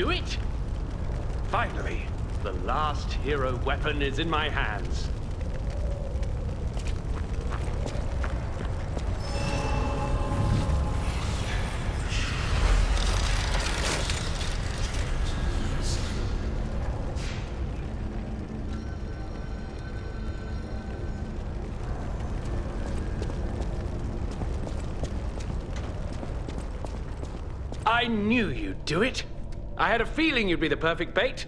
do it? Finally, the last hero weapon is in my hands. I knew you'd do it. I had a feeling you'd be the perfect bait.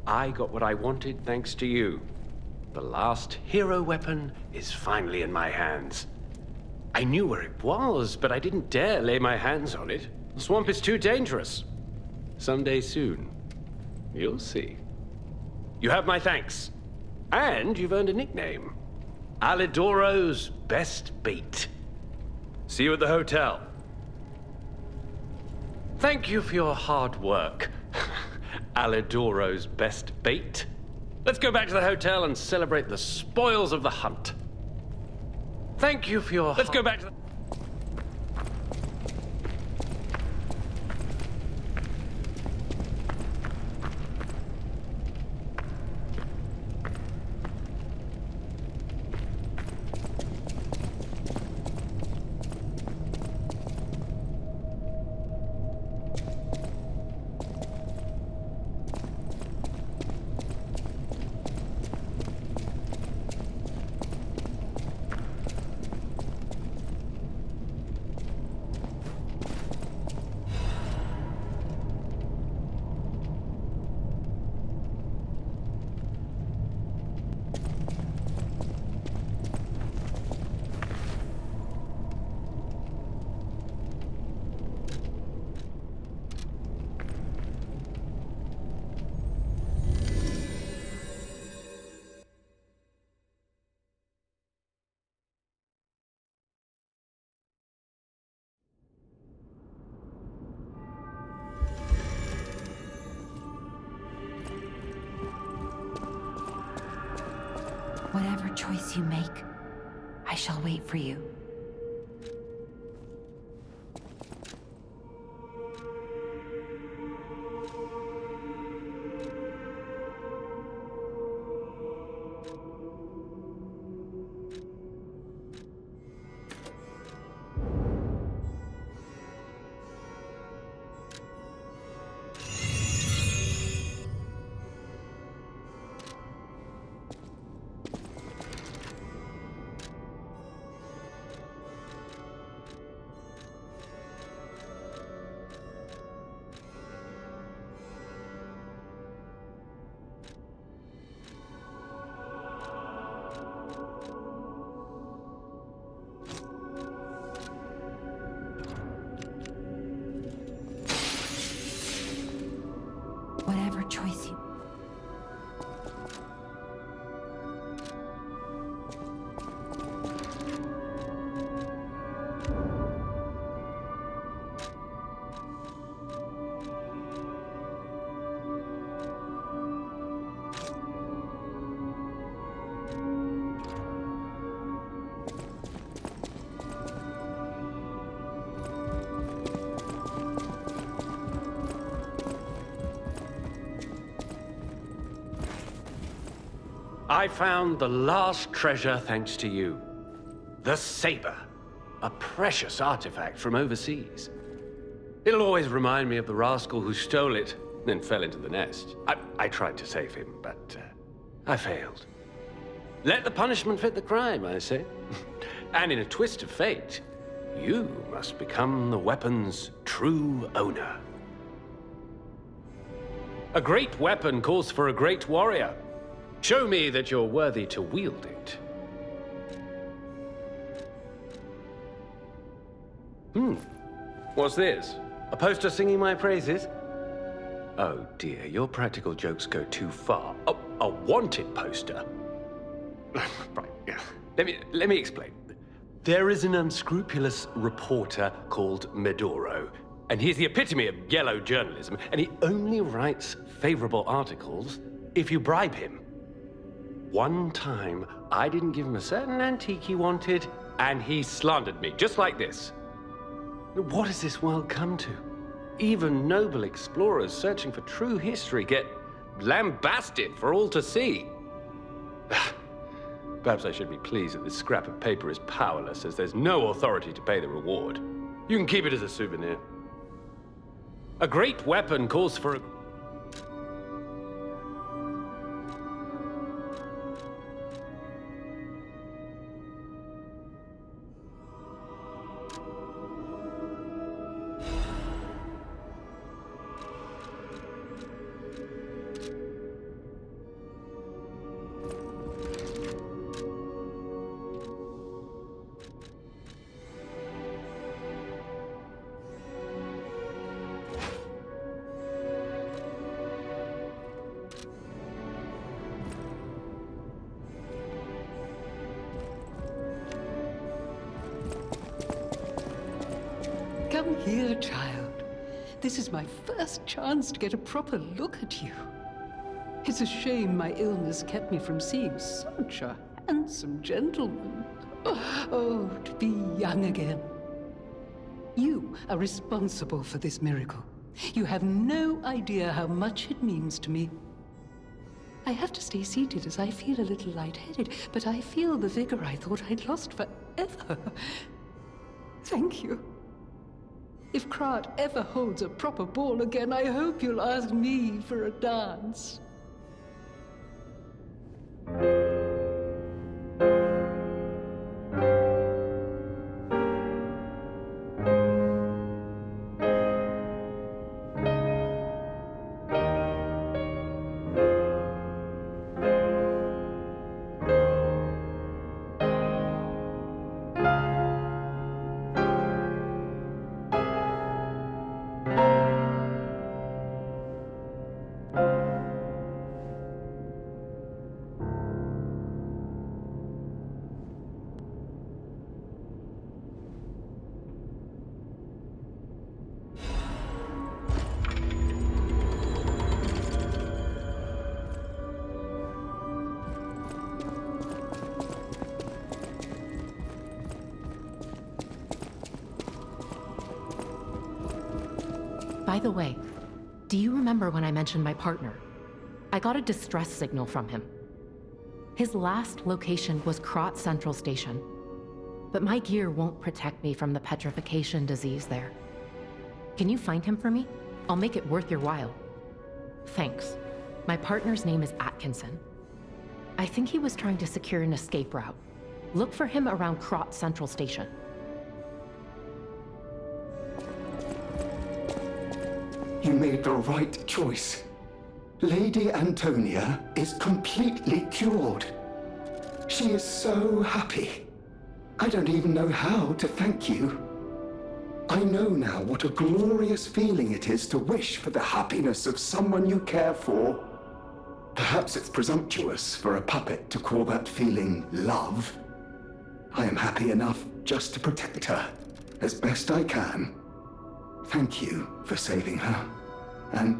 I got what I wanted thanks to you. The last hero weapon is finally in my hands. I knew where it was, but I didn't dare lay my hands on it. The swamp is too dangerous. Someday soon, you'll see. You have my thanks. And you've earned a nickname. Alidoro's best bait. See you at the hotel. Thank you for your hard work, Alidoro's best bait. Let's go back to the hotel and celebrate the spoils of the hunt. Thank you for your... Let's go back to the... Whatever choice you make, I shall wait for you. Whatever choice you... I found the last treasure thanks to you. The saber. A precious artifact from overseas. It'll always remind me of the rascal who stole it, then fell into the nest. I tried to save him, but I failed. Let the punishment fit the crime, I say. And in a twist of fate, you must become the weapon's true owner. A great weapon calls for a great warrior. Show me that you're worthy to wield it. What's this? A poster singing my praises? Oh dear, your practical jokes go too far. A wanted poster? Right, yeah. Let me explain. There is an unscrupulous reporter called Medoro, and he's the epitome of yellow journalism, and he only writes favorable articles if you bribe him. One time, I didn't give him a certain antique he wanted, and he slandered me, just like this. What has this world come to? Even noble explorers searching for true history get lambasted for all to see. Perhaps I should be pleased that this scrap of paper is powerless, as there's no authority to pay the reward. You can keep it as a souvenir. A great weapon calls for a... Come here, child. This is my first chance to get a proper look at you. It's a shame my illness kept me from seeing such a handsome gentleman. Oh, to be young again. You are responsible for this miracle. You have no idea how much it means to me. I have to stay seated as I feel a little lightheaded, but I feel the vigor I thought I'd lost forever. Thank you. If Krat ever holds a proper ball again, I hope you'll ask me for a dance. By the way, do you remember when I mentioned my partner? I got a distress signal from him. His last location was Krat Central Station, but my gear won't protect me from the petrification disease there. Can you find him for me? I'll make it worth your while. Thanks. My partner's name is Atkinson. I think he was trying to secure an escape route. Look for him around Krat Central Station. You made the right choice. Lady Antonia is completely cured. She is so happy. I don't even know how to thank you. I know now what a glorious feeling it is to wish for the happiness of someone you care for. Perhaps it's presumptuous for a puppet to call that feeling love. I am happy enough just to protect her as best I can. Thank you for saving her, and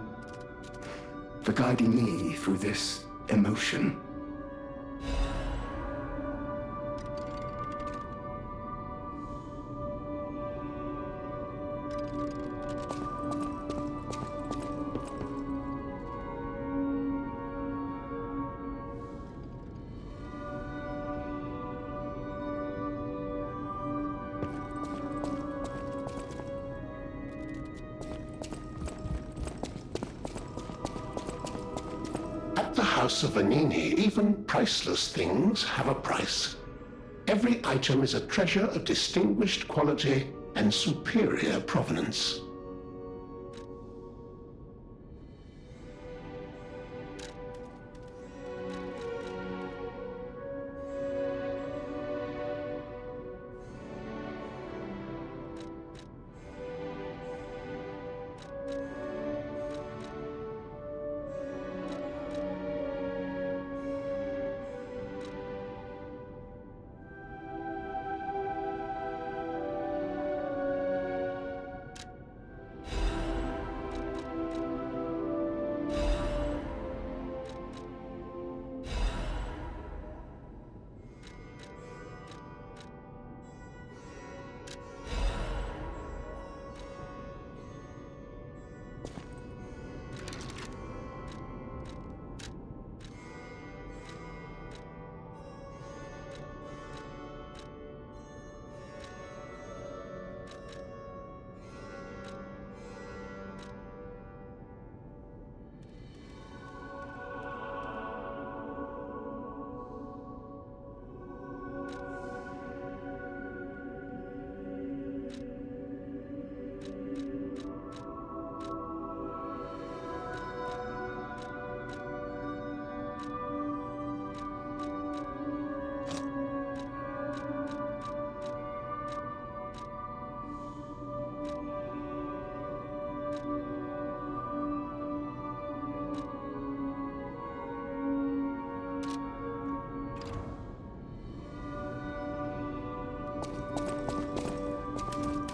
for guiding me through this emotion. At the House of Vanini, even priceless things have a price. Every item is a treasure of distinguished quality and superior provenance.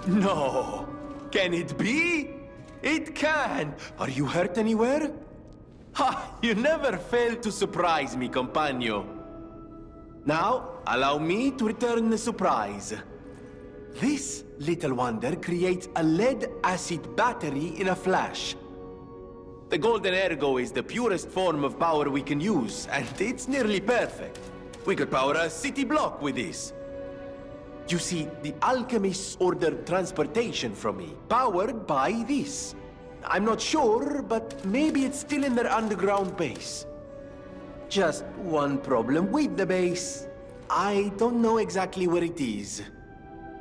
No! Can it be? It can! Are you hurt anywhere? Ha! You never fail to surprise me, compagno. Now, allow me to return the surprise. This little wonder creates a lead-acid battery in a flash. The Golden Ergo is the purest form of power we can use, and it's nearly perfect. We could power a city block with this. You see, the alchemists ordered transportation from me, powered by this. I'm not sure, but maybe it's still in their underground base. Just one problem with the base. I don't know exactly where it is.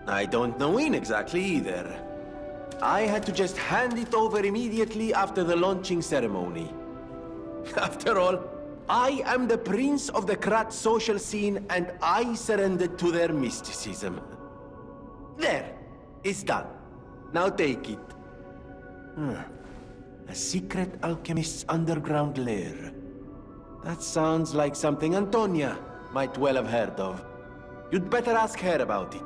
I don't know when exactly either. I had to just hand it over immediately after the launching ceremony. After all, I am the prince of the Krat social scene, and I surrendered to their mysticism. There, it's done. Now take it. A secret alchemist's underground lair. That sounds like something Antonia might well have heard of. You'd better ask her about it.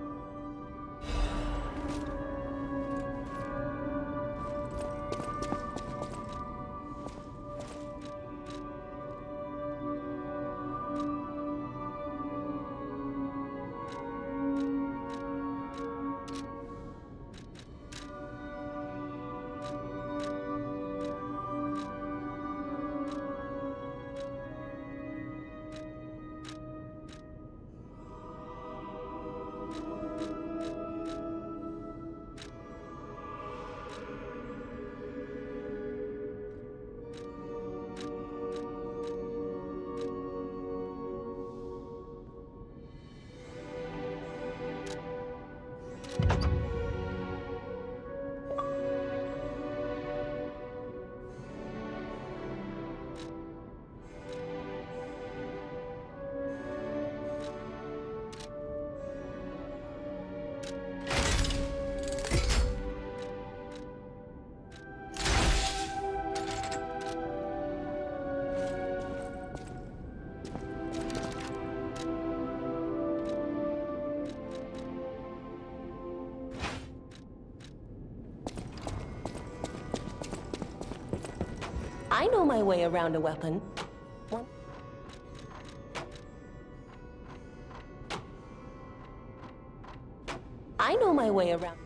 I know my way around a weapon. I know my way around.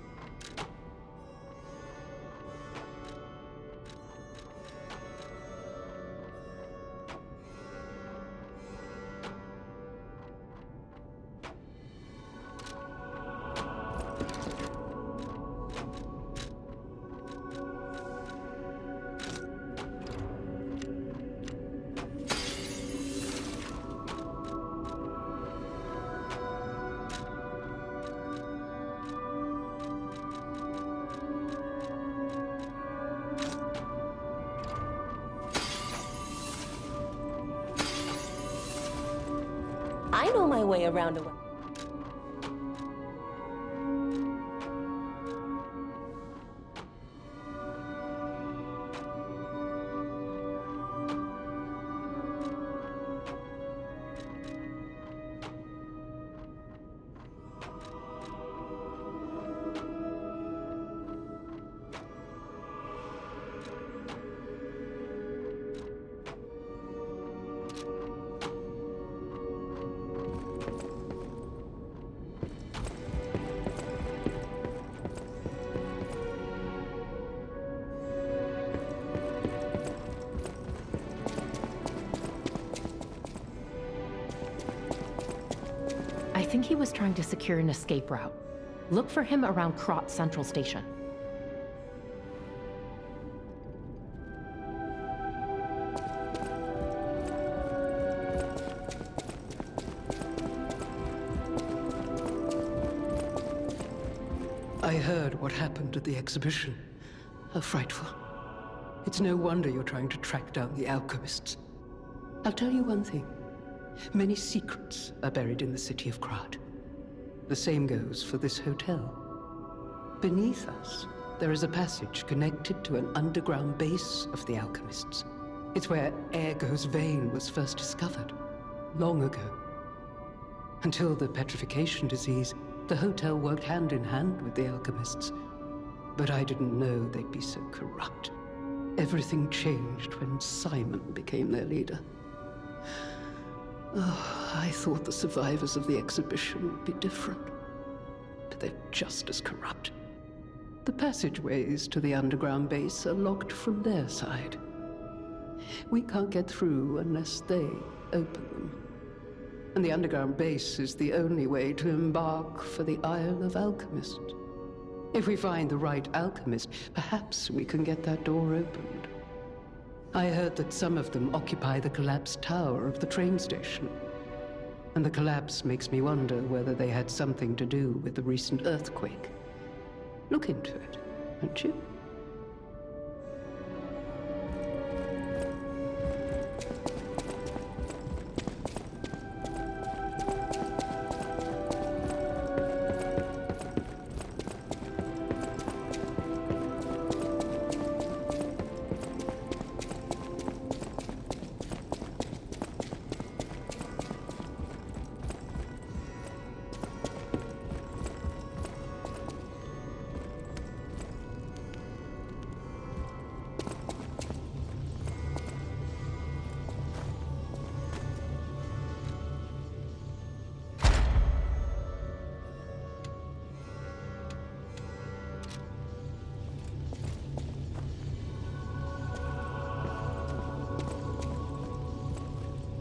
I know my way around a weapon. I think he was trying to secure an escape route. Look for him around Krat Central Station. I heard what happened at the exhibition. How frightful. It's no wonder you're trying to track down the alchemists. I'll tell you one thing. Many secrets are buried in the city of Krat. The same goes for this hotel. Beneath us, there is a passage connected to an underground base of the alchemists. It's where Ergo's vein was first discovered, long ago. Until the petrification disease, The hotel worked hand in hand with the alchemists, but I didn't know they'd be so corrupt. Everything changed when Simon became their leader. Oh, I thought the survivors of the exhibition would be different, but they're just as corrupt. The passageways to the underground base are locked from their side. We can't get through unless they open them. And the underground base is the only way to embark for the Isle of Alchemist. If we find the right alchemist, perhaps we can get that door opened. I heard that some of them occupy the collapsed tower of the train station. And the collapse makes me wonder whether they had something to do with the recent earthquake. Look into it, won't you?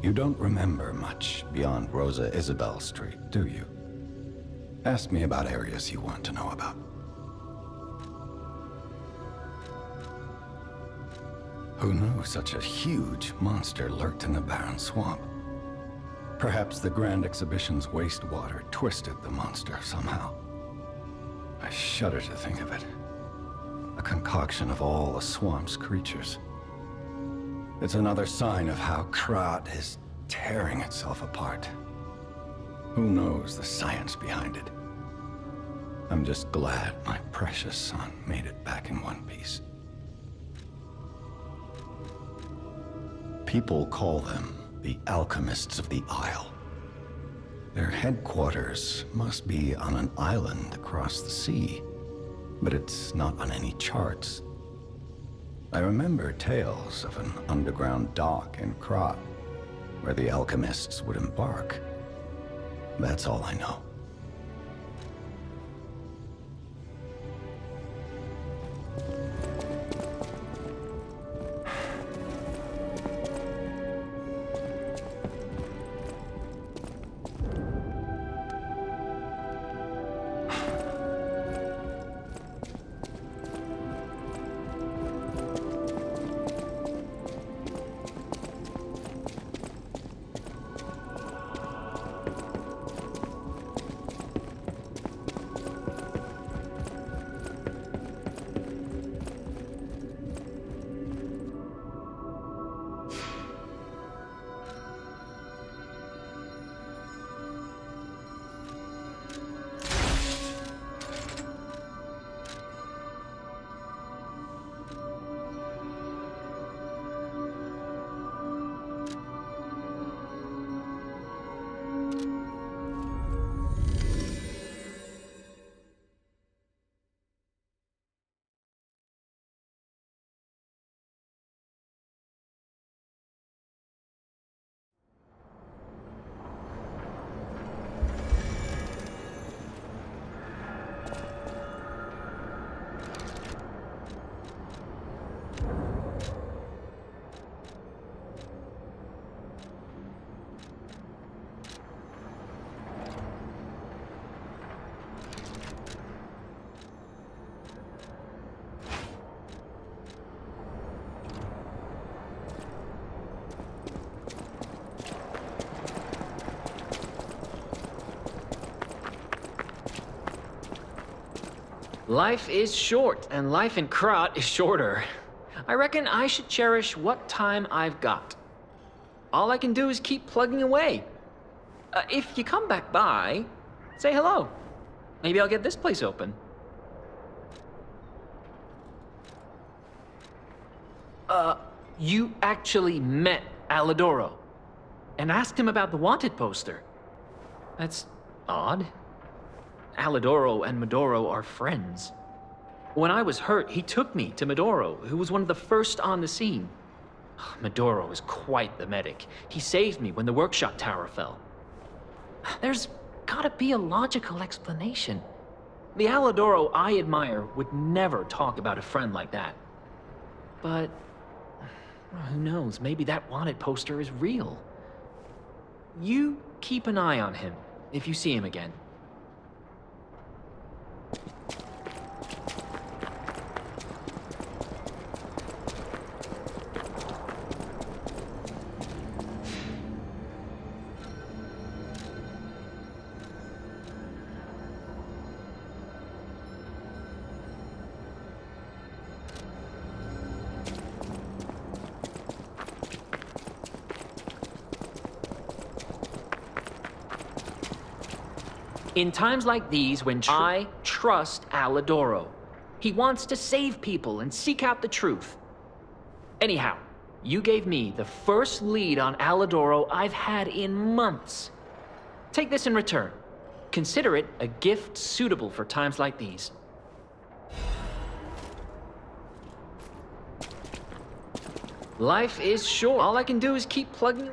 You don't remember much beyond Rosa Isabel Street, do you? Ask me about areas you want to know about. Who knew such a huge monster lurked in the barren swamp? Perhaps the Grand Exhibition's wastewater twisted the monster somehow. I shudder to think of it. A concoction of all the swamp's creatures. It's another sign of how Krat is tearing itself apart. Who knows the science behind it? I'm just glad my precious son made it back in one piece. People call them the Alchemists of the Isle. Their headquarters must be on an island across the sea, but it's not on any charts. I remember tales of an underground dock in Krat, where the alchemists would embark. That's all I know. Life is short, and life in Krat is shorter. I reckon I should cherish what time I've got. All I can do is keep plugging away. If you come back by, say hello. Maybe I'll get this place open. You actually met Alidoro and asked him about the wanted poster. That's odd. Alidoro and Medoro are friends. When I was hurt, he took me to Medoro, who was one of the first on the scene. Medoro is quite the medic. He saved me when the workshop tower fell. There's gotta be a logical explanation. The Alidoro I admire would never talk about a friend like that. But who knows, maybe that wanted poster is real. You keep an eye on him if you see him again. In times like these, when I trust Alidoro. He wants to save people and seek out the truth. Anyhow, you gave me the first lead on Alidoro I've had in months. Take this in return. Consider it a gift suitable for times like these. Life is short. All I can do is keep plugging.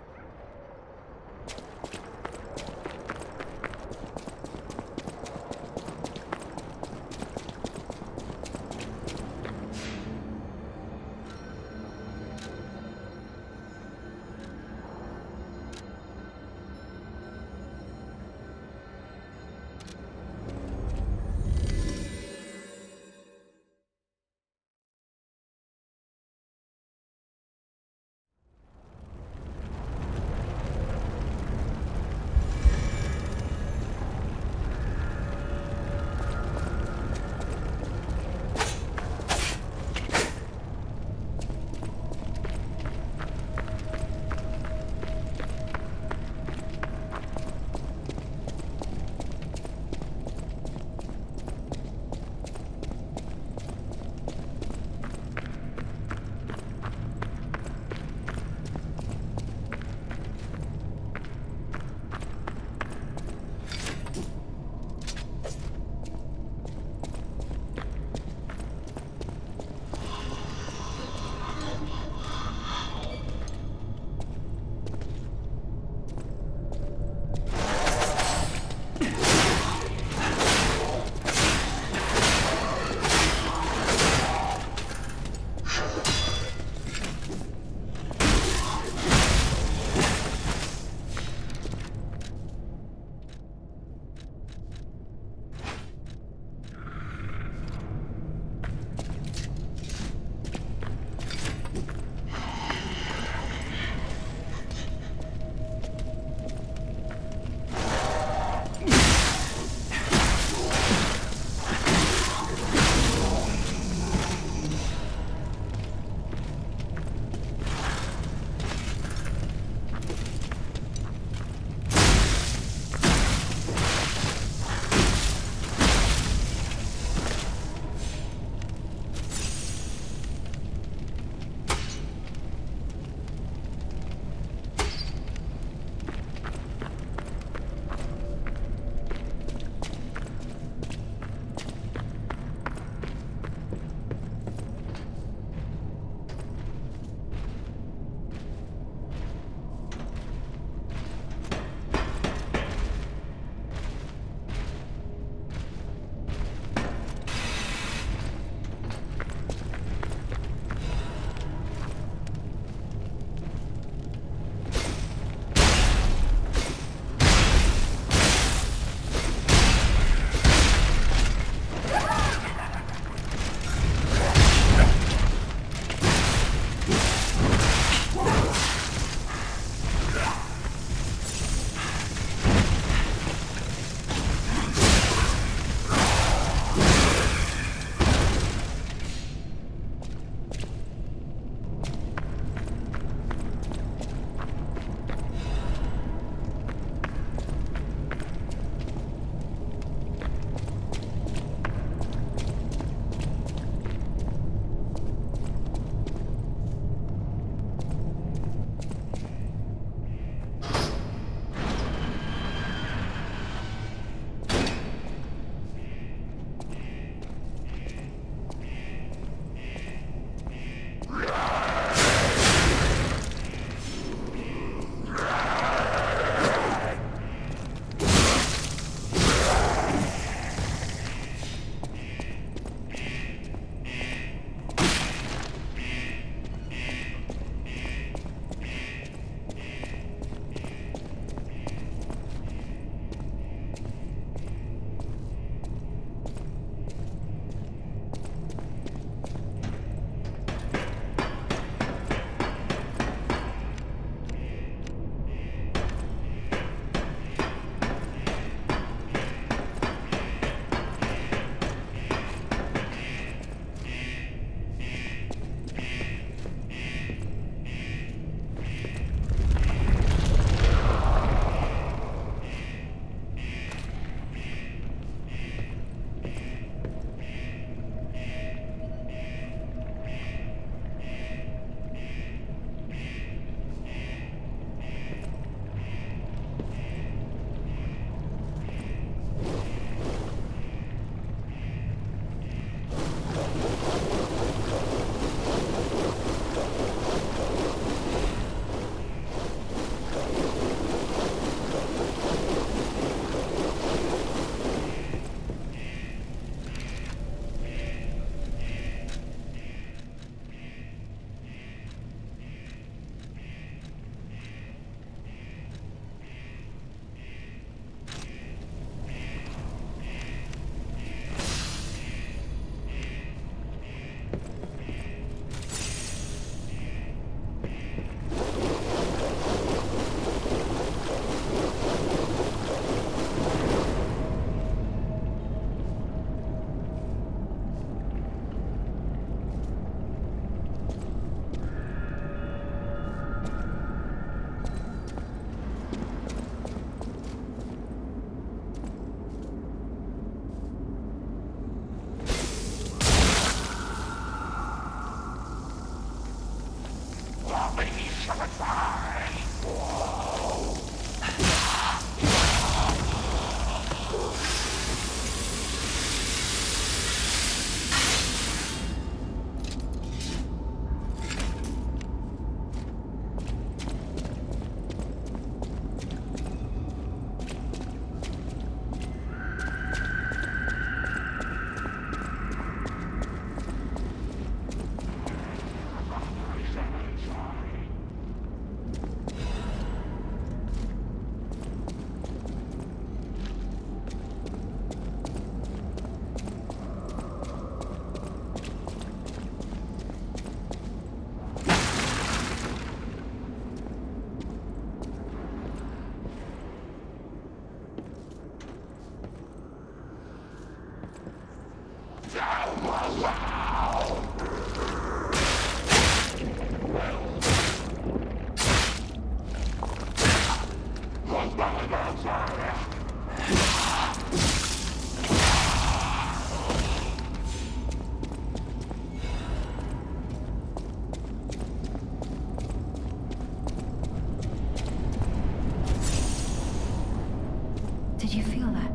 Did you feel that?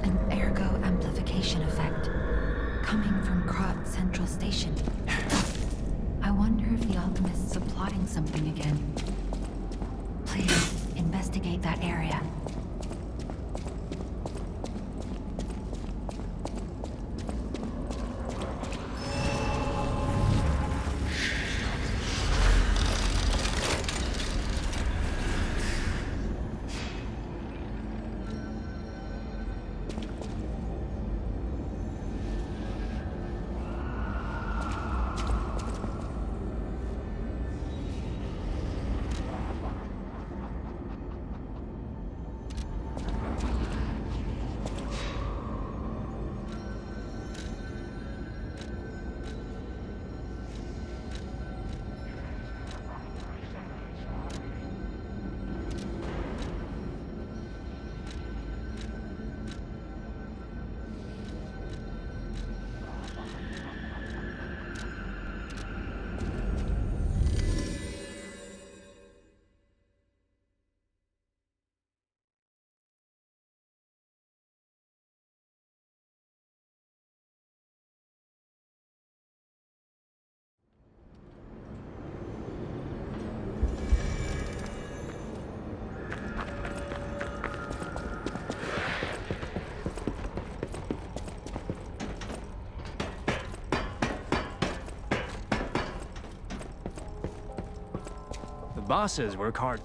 An ergo amplification effect coming from Krat Central Station. I wonder if the alchemists are plotting something again. Please, investigate that area. Bosses work hard.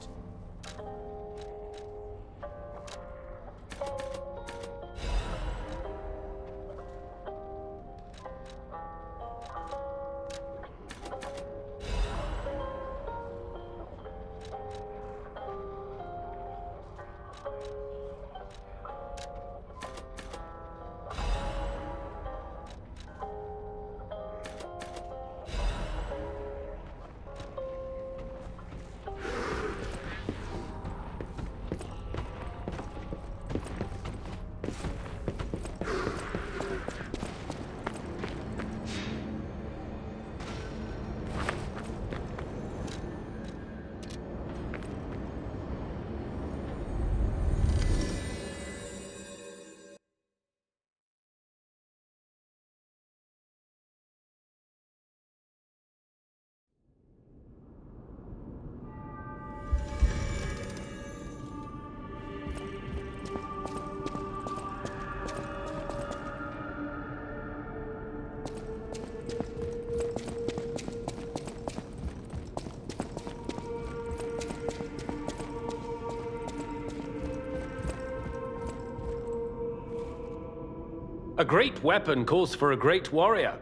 A great weapon calls for a great warrior.